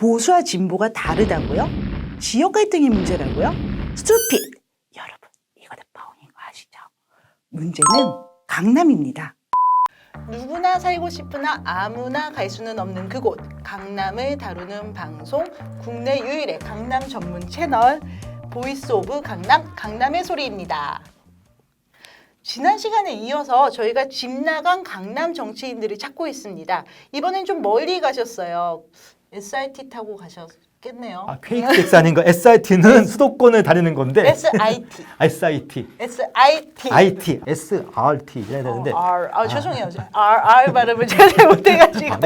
보수와 진보가 다르다고요? 지역 갈등이 문제라고요? 스투핏! 여러분, 이거 다 뻥인 거 아시죠? 문제는 강남입니다. 누구나 살고 싶으나 아무나 갈 수는 없는 그곳, 강남을 다루는 방송, 국내 유일의 강남 전문 채널 보이스 오브 강남, 강남의 소리입니다. 지난 시간에 이어서 저희가 집 나간 강남 정치인들을 찾고 있습니다. 이번엔 좀 멀리 가셨어요. SRT 타고 가셨겠네요. 아, KTX 아닌가? SRT는 수도권을 다니는 건데. SIT. SIT. SIT. IT. SRT 이래야 되는데. 죄송해요. R 발음을 잘 못해가지고.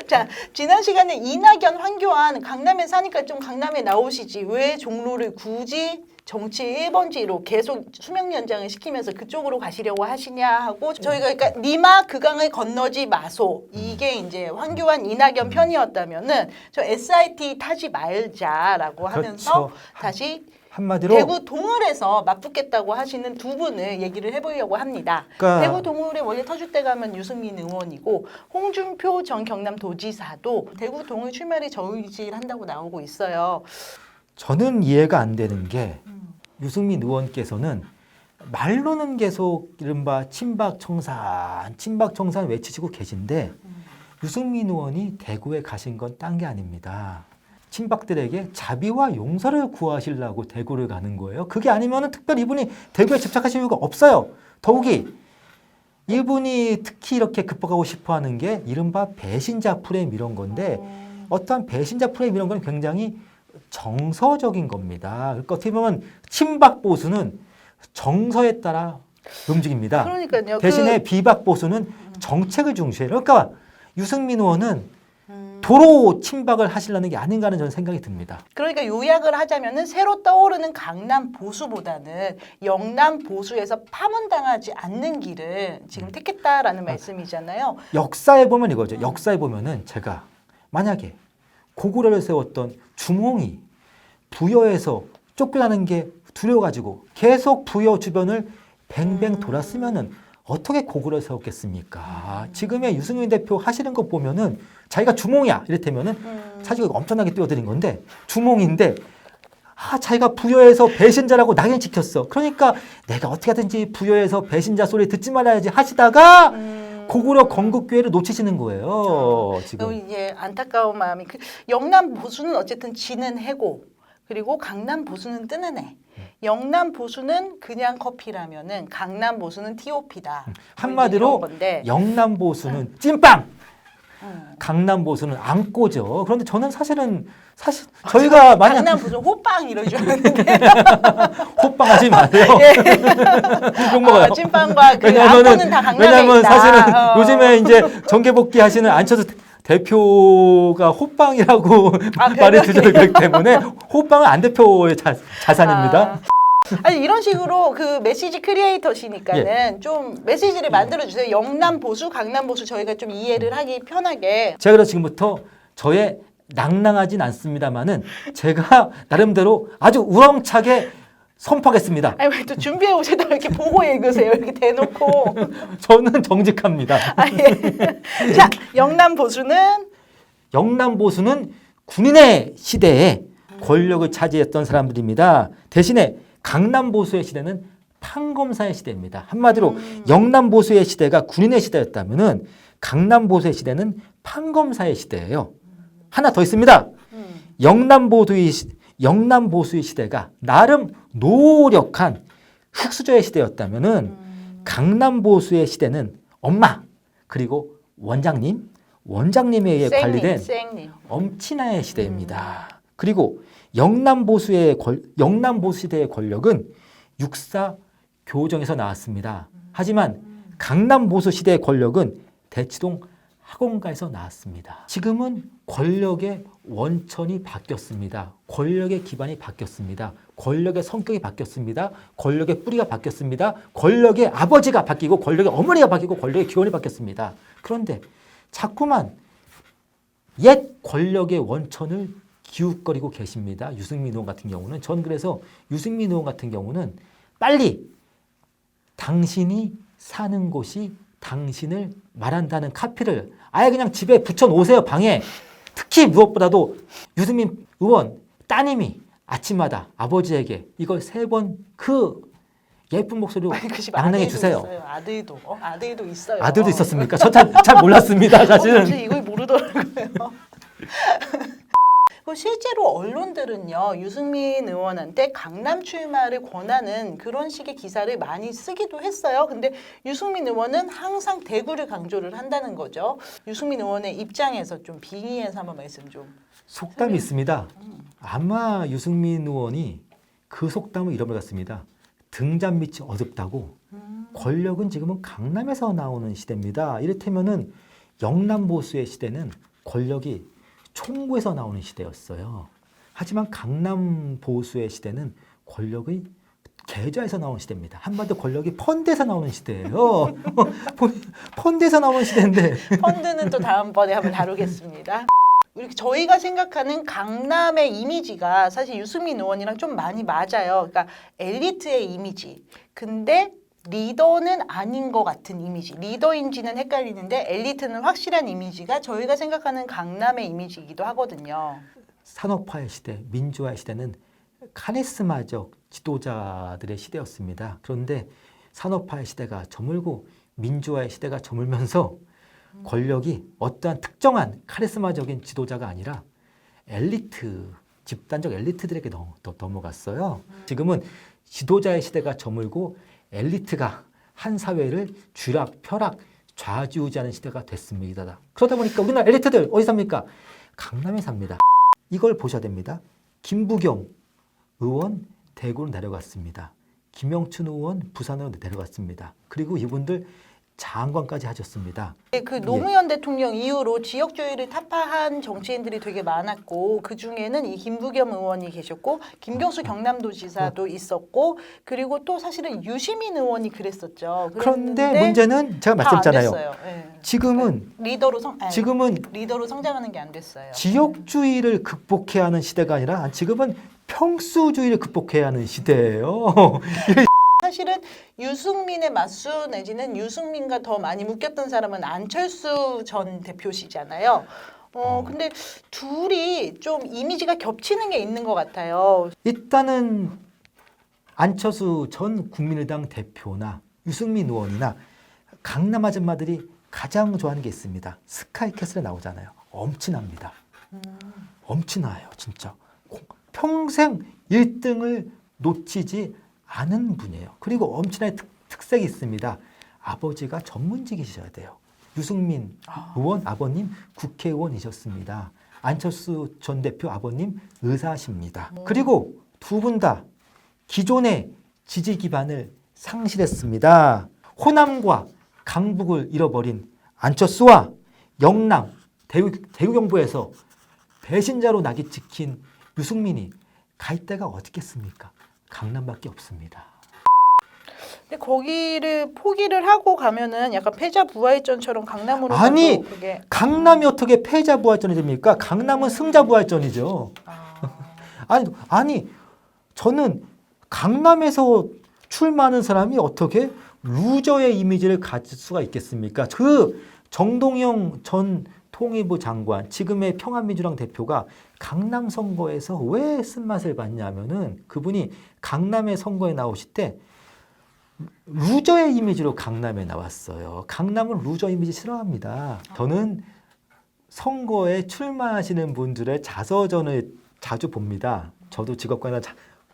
자, 지난 시간에 이낙연, 황교안 강남에 사니까 좀 강남에 나오시지. 왜 종로를 굳이 정치 1번지로 계속 수명 연장을 시키면서 그쪽으로 가시려고 하시냐 하고 저희가 그러니까 니마 그 강을 건너지 마소 이게 이제 황교안 이낙연 편이었다면은 저 SIT 타지 말자라고 하면서 그렇죠. 다시 한마디로 대구 동을에서 맞붙겠다고 하시는 두 분을 얘기를 해보려고 합니다. 그러니까 대구 동을에 원래 터줄 때가 하면 유승민 의원이고 홍준표 전 경남도지사도 대구 동을 출마를 저의지한다고 나오고 있어요. 저는 이해가 안 되는 게 유승민 의원께서는 말로는 계속 이른바 친박 청산 외치시고 계신데 유승민 의원이 대구에 가신 건 딴 게 아닙니다. 친박들에게 자비와 용서를 구하시려고 대구를 가는 거예요. 그게 아니면은 특별히 이분이 대구에 집착하실 이유가 없어요. 더욱이 이분이 특히 이렇게 극복하고 싶어 하는 게 이른바 배신자 프레임 이런 건데 어떠한 배신자 프레임 이런 건 굉장히 정서적인 겁니다. 그러니까 어떻게 보면 친박 보수는 정서에 따라 움직입니다. 그러니까요. 대신에 비박 보수는 정책을 중시해요. 그러니까 유승민 의원은 도로 친박을 하시려는 게 아닌가 하는 저는 생각이 듭니다. 그러니까 요약을 하자면은 새로 떠오르는 강남 보수보다는 영남 보수에서 파문당하지 않는 길을 지금 택했다라는 말씀이잖아요. 역사에 보면 이거죠. 역사에 보면은 제가 만약에 고구려를 세웠던 주몽이 부여에서 쫓겨나는 게 두려워가지고 계속 부여 주변을 뱅뱅 돌았으면은 어떻게 고구려를 세웠겠습니까? 지금의 유승민 대표 하시는 거 보면은 자기가 주몽이야 이랬다면은 사실 엄청나게 뛰어드린 건데 주몽인데 자기가 부여에서 배신자라고 낙인 찍혔어. 그러니까 내가 어떻게 하든지 부여에서 배신자 소리 듣지 말아야지 하시다가 고구려 건국 기회를 놓치시는 거예요. 지금 이제 안타까운 마음이 영남 보수는 어쨌든 지는 해고 그리고 강남 보수는 뜨는 해. 영남 보수는 그냥 커피라면은 강남 보수는 TOP다. 한마디로 영남 보수는 찐빵. 강남 보수는 안꼬죠. 그런데 저는 사실 저희가 만약 강남 보수 호빵 이럴 줄 알았는데 호빵 하지 마세요. 욕 먹어요. 찐빵과 그 안꼬는 다 강남에 왜냐면 있다. 사실은 요즘에 이제 정계복귀 하시는 안철수 대표가 호빵이라고 말이 들어있기 때문에 호빵은 안 대표의 자산입니다. 아니 이런 식으로 그 메시지 크리에이터시니까는 좀 메시지를 만들어 주세요. 영남 보수, 강남 보수 저희가 좀 이해를 하기 편하게. 제가 그래서 지금부터 저의 낭낭하진 않습니다만은 제가 나름대로 아주 우렁차게 선포하겠습니다. 아니 왜 또 준비해 오시다가 이렇게 보고 읽으세요? 이렇게 대놓고. 저는 정직합니다. 예. 자, 영남 보수는 군인의 시대에 권력을 차지했던 사람들입니다. 대신에 강남 보수의 시대는 판검사의 시대입니다. 한마디로 영남 보수의 시대가 군인의 시대였다면은 강남 보수의 시대는 판검사의 시대예요. 하나 더 있습니다. 영남 보수의 시대가 나름 노력한 흙수저의 시대였다면은 강남 보수의 시대는 엄마 그리고 원장님에 의해 관리된 엄친아의 시대입니다. 그리고 영남 보수 시대의 권력은 육사 교정에서 나왔습니다. 하지만 강남 보수 시대의 권력은 대치동 학원가에서 나왔습니다. 지금은 권력의 원천이 바뀌었습니다. 권력의 기반이 바뀌었습니다. 권력의 성격이 바뀌었습니다. 권력의 뿌리가 바뀌었습니다. 권력의 아버지가 바뀌고 권력의 어머니가 바뀌고 권력의 기원이 바뀌었습니다. 그런데 자꾸만 옛 권력의 원천을 기웃거리고 계십니다. 유승민 의원 같은 경우는. 전 그래서 유승민 의원 같은 경우는 빨리 당신이 사는 곳이 당신을 말한다는 카피를 아예 그냥 집에 붙여놓으세요. 방에. 특히 무엇보다도 유승민 의원 따님이 아침마다 아버지에게 이걸 3번 그 예쁜 목소리로 양랑해 주세요. 아들도 있어요. 아들도 있었습니까? 저 잘 몰랐습니다. 사실은. 사실 이걸 모르더라고요. 실제로 언론들은요, 유승민 의원한테 강남 출마를 권하는 그런 식의 기사를 많이 쓰기도 했어요. 근데 유승민 의원은 항상 대구를 강조를 한다는 거죠. 유승민 의원의 입장에서 좀 빙의해서 한번 말씀 좀. 속담이 있습니다. 아마 유승민 의원이 그 속담을 잃어버렸습니다. 등잔 밑이 어둡다고. 권력은 지금은 강남에서 나오는 시대입니다. 이를테면은 영남 보수의 시대는 권력이 총구에서 나오는 시대였어요. 하지만 강남 보수의 시대는 권력이 계좌에서 나오는 시대입니다. 한마디로 권력이 펀드에서 나오는 시대예요. 펀드에서 나오는 시대인데. 펀드는 또 다음번에 한번 다루겠습니다. 저희가 생각하는 강남의 이미지가 사실 유승민 의원이랑 좀 많이 맞아요. 그러니까 엘리트의 이미지. 근데 리더는 아닌 것 같은 이미지. 리더인지는 헷갈리는데 엘리트는 확실한 이미지가 저희가 생각하는 강남의 이미지이기도 하거든요. 산업화의 시대, 민주화의 시대는 카리스마적 지도자들의 시대였습니다. 그런데 산업화의 시대가 저물고 민주화의 시대가 저물면서 권력이 어떠한 특정한 카리스마적인 지도자가 아니라 엘리트, 집단적 엘리트들에게 넘어갔어요. 지금은 지도자의 시대가 저물고 엘리트가 한 사회를 쥐락펴락 좌지우지하는 시대가 됐습니다. 그러다 보니까 우리나라 엘리트들 어디 삽니까? 강남에 삽니다. 이걸 보셔야 됩니다. 김부겸 의원 대구로 내려갔습니다. 김영춘 의원 부산으로 내려갔습니다. 그리고 이분들 장관까지 하셨습니다. 그 노무현 대통령 이후로 지역주의를 타파한 정치인들이 되게 많았고 그 중에는 이 김부겸 의원이 계셨고 김경수 경남도지사도 있었고 그리고 또 사실은 유시민 의원이 그랬었죠. 그런데 문제는 제가 말씀드렸잖아요. 네. 지금은 리더로 성장하는 게 안 됐어요. 지역주의를 극복해야 하는 시대가 아니라 지금은 평수주의를 극복해야 하는 시대예요. 사실은 유승민의 맞수 내지는 유승민과 더 많이 묶였던 사람은 안철수 전 대표시잖아요. 근데 둘이 좀 이미지가 겹치는 게 있는 것 같아요. 일단은 안철수 전 국민의당 대표나 유승민 의원이나 강남 아줌마들이 가장 좋아하는 게 있습니다. 스카이캐슬에 나오잖아요. 엄친합니다. 엄친아예요, 진짜. 평생 1등을 놓치지 않은 분이에요. 그리고 엄친아의 특색이 있습니다. 아버지가 전문직이셔야 돼요. 유승민 의원 아버님 국회의원이셨습니다. 안철수 전 대표 아버님 의사십니다. 그리고 두 분 다 기존의 지지 기반을 상실했습니다. 호남과 강북을 잃어버린 안철수와 영남 대구 경북에서 배신자로 낙이 찍힌 유승민이 갈 데가 어디겠습니까? 강남밖에 없습니다. 근데 거기를 포기를 하고 가면은 약간 패자부활전처럼 강남으로 아니, 그게 강남이 어떻게 패자부활전이 됩니까? 강남은 승자부활전이죠. 아니 저는 강남에서 출마하는 사람이 어떻게 루저의 이미지를 가질 수가 있겠습니까? 그 정동영 전 통일부 장관, 지금의 평안민주당 대표가 강남 선거에서 왜 쓴맛을 봤냐면은 그분이 강남의 선거에 나오실 때 루저의 이미지로 강남에 나왔어요. 강남은 루저 이미지 싫어합니다. 저는 선거에 출마하시는 분들의 자서전을 자주 봅니다. 저도 직업관을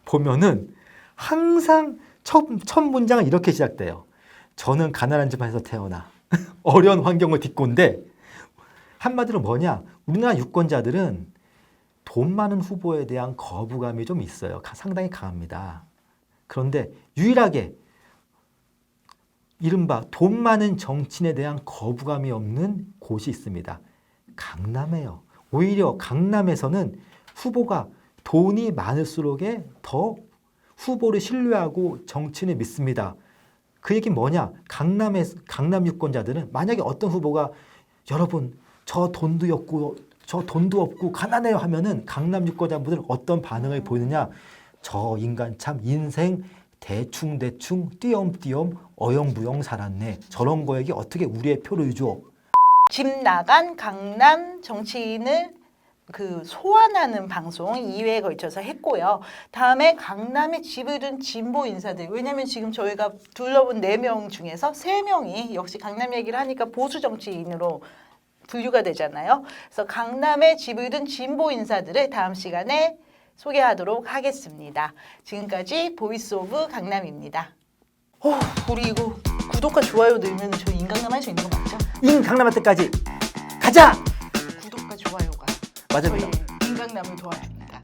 보면은 항상 첫 문장은 이렇게 시작돼요. 저는 가난한 집안에서 태어나 어려운 환경을 딛고인데 한마디로 뭐냐? 우리나라 유권자들은 돈 많은 후보에 대한 거부감이 좀 있어요. 상당히 강합니다. 그런데 유일하게 이른바 돈 많은 정치인에 대한 거부감이 없는 곳이 있습니다. 강남이에요. 오히려 강남에서는 후보가 돈이 많을수록에 더 후보를 신뢰하고 정치인을 믿습니다. 그 얘기는 뭐냐? 강남 유권자들은 만약에 어떤 후보가 여러분 저 돈도 없고 가난해요 하면은 강남 유권자분들은 어떤 반응을 보이느냐? 저 인간 참 인생 대충 띄엄띄엄 어영부영 살았네. 저런 거에게 어떻게 우리의 표를 줘? 집 나간 강남 정치인을 그 소환하는 방송 2회에 걸쳐서 했고요. 다음에 강남에 집을 둔 진보 인사들. 왜냐하면 지금 저희가 둘러본 4명 중에서 3명이 역시 강남 얘기를 하니까 보수 정치인으로 분류가 되잖아요. 그래서 강남에 집을 둔 진보 인사들을 다음 시간에 소개하도록 하겠습니다. 지금까지 보이스 오브 강남입니다. 우리 이거 구독과 좋아요 누르면 저희 인강남 할 수 있는 거 맞죠? 인강남할 때까지 가자. 구독과 좋아요가 맞습니다. 저희 인강남을 도와줍니다.